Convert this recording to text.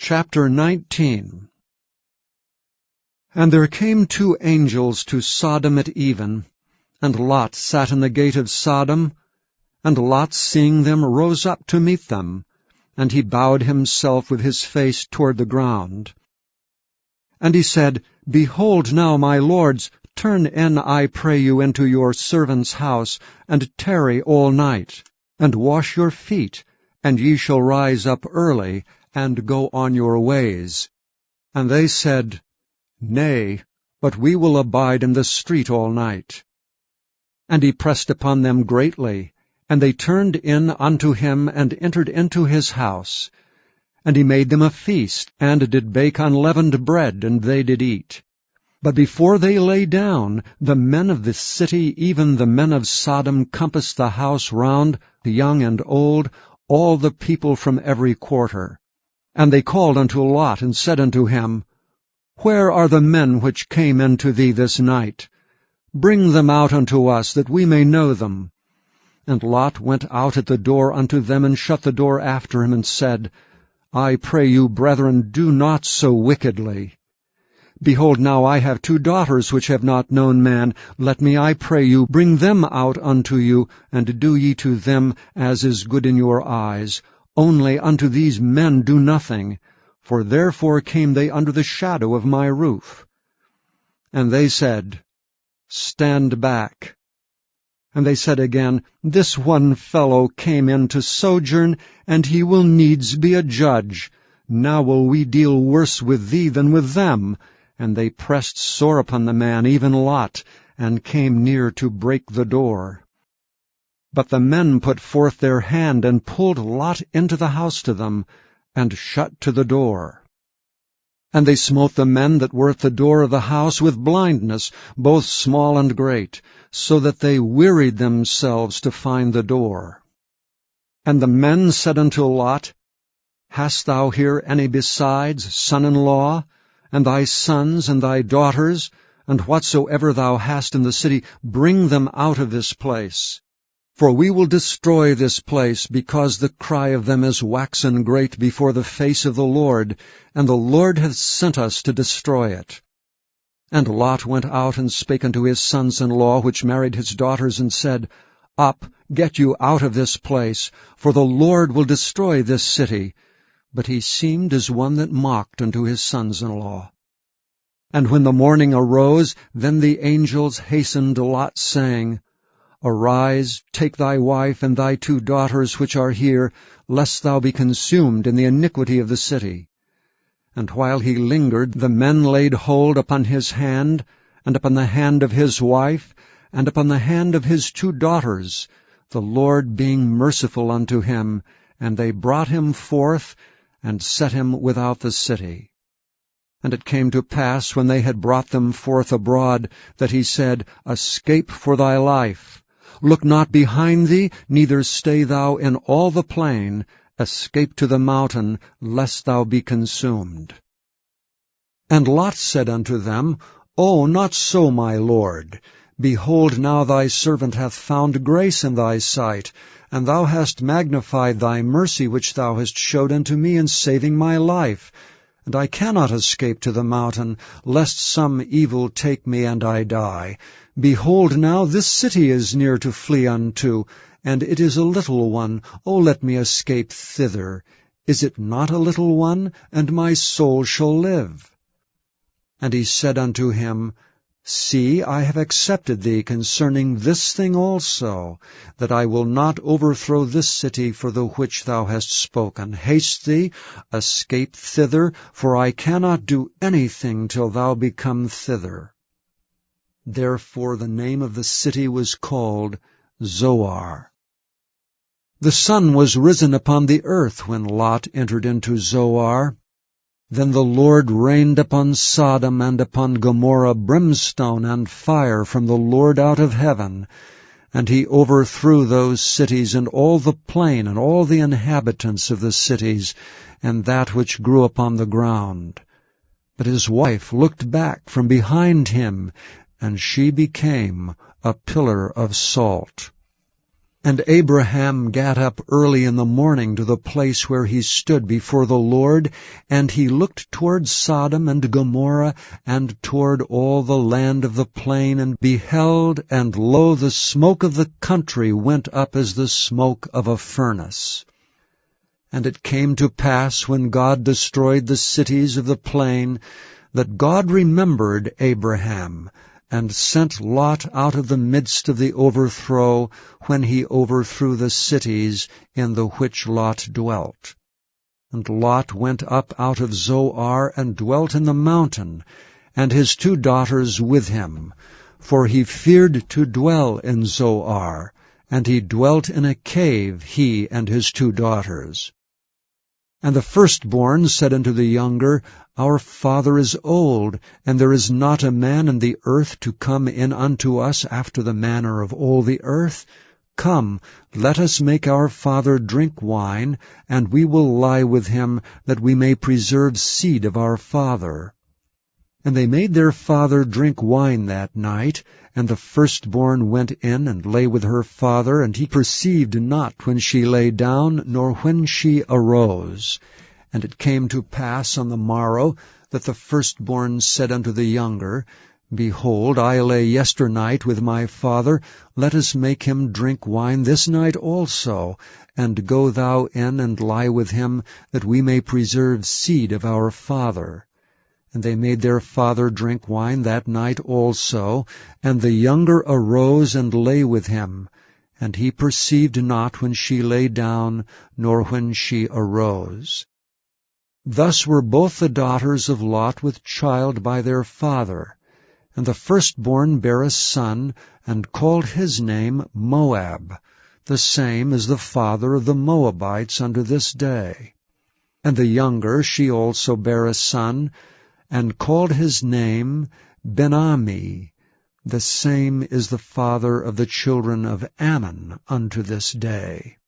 Chapter 19. And there came 2 angels to Sodom at even, and Lot sat in the gate of Sodom. And Lot, seeing them, rose up to meet them, and he bowed himself with his face toward the ground. And he said, Behold now, my lords, turn in, I pray you, into your servant's house, and tarry all night, and wash your feet, and ye shall rise up early, and go on your ways. And they said, Nay, but we will abide in the street all night. And he pressed upon them greatly, and they turned in unto him, and entered into his house. And he made them a feast, and did bake unleavened bread, and they did eat. But before they lay down, the men of the city, even the men of Sodom, compassed the house round, young and old, all the people from every quarter. And they called unto Lot, and said unto him, Where are the men which came into thee this night? Bring them out unto us, that we may know them. And Lot went out at the door unto them, and shut the door after him, and said, I pray you, brethren, do not so wickedly. Behold, now I have 2 daughters which have not known man. Let me, I pray you, bring them out unto you, and do ye to them as is good in your eyes. Only unto these men do nothing, for therefore came they under the shadow of my roof. And they said, Stand back. And they said again, This one fellow came in to sojourn, and he will needs be a judge. Now will we deal worse with thee than with them. And they pressed sore upon the man, even Lot, and came near to break the door. But the men put forth their hand, and pulled Lot into the house to them, and shut to the door. And they smote the men that were at the door of the house with blindness, both small and great, so that they wearied themselves to find the door. And the men said unto Lot, Hast thou here any besides son-in-law, and thy sons and thy daughters, and whatsoever thou hast in the city, bring them out of this place? For we will destroy this place, because the cry of them is waxen great before the face of the Lord, and the Lord hath sent us to destroy it. And Lot went out and spake unto his sons-in-law, which married his daughters, and said, Up, get you out of this place, for the Lord will destroy this city. But he seemed as one that mocked unto his sons-in-law. And when the morning arose, then the angels hastened Lot, saying, Arise, take thy wife and thy 2 daughters which are here, lest thou be consumed in the iniquity of the city. And while he lingered, the men laid hold upon his hand, and upon the hand of his wife, and upon the hand of his 2 daughters, the Lord being merciful unto him, and they brought him forth, and set him without the city. And it came to pass, when they had brought them forth abroad, that he said, Escape for thy life. Look not behind thee, neither stay thou in all the plain. Escape to the mountain, lest thou be consumed. And Lot said unto them, O, not so, my lord. Behold, now thy servant hath found grace in thy sight, and thou hast magnified thy mercy which thou hast showed unto me in saving my life. And I cannot escape to the mountain, lest some evil take me and I die. Behold, now this city is near to flee unto, and it is a little one. O let me escape thither. Is it not a little one? And my soul shall live. And he said unto him, See, I have accepted thee concerning this thing also, that I will not overthrow this city for the which thou hast spoken. Haste thee, escape thither, for I cannot do anything till thou be come thither. Therefore the name of the city was called Zoar. The sun was risen upon the earth when Lot entered into Zoar. Then the Lord rained upon Sodom and upon Gomorrah brimstone and fire from the Lord out of heaven, and he overthrew those cities and all the plain and all the inhabitants of the cities, and that which grew upon the ground. But his wife looked back from behind him, and she became a pillar of salt. And Abraham gat up early in the morning to the place where he stood before the Lord, and he looked toward Sodom and Gomorrah, and toward all the land of the plain, and beheld, and lo, the smoke of the country went up as the smoke of a furnace. And it came to pass, when God destroyed the cities of the plain, that God remembered Abraham, and sent Lot out of the midst of the overthrow, when he overthrew the cities in the which Lot dwelt. And Lot went up out of Zoar, and dwelt in the mountain, and his 2 daughters with him. For he feared to dwell in Zoar, and he dwelt in a cave, he and his 2 daughters. And the firstborn said unto the younger, Our father is old, and there is not a man in the earth to come in unto us after the manner of all the earth. Come, let us make our father drink wine, and we will lie with him, that we may preserve seed of our father. And they made their father drink wine that night, and the firstborn went in and lay with her father, and he perceived not when she lay down, nor when she arose. And it came to pass on the morrow, that the firstborn said unto the younger, Behold, I lay yesternight with my father, let us make him drink wine this night also, and go thou in and lie with him, that we may preserve seed of our father. And they made their father drink wine that night also, and the younger arose and lay with him. And he perceived not when she lay down, nor when she arose. Thus were both the daughters of Lot with child by their father. And the firstborn bare a son, and called his name Moab. The same is the father of the Moabites unto this day. And the younger, she also bare a son, and called his name Ben-Ammi. The same is the father of the children of Ammon unto this day.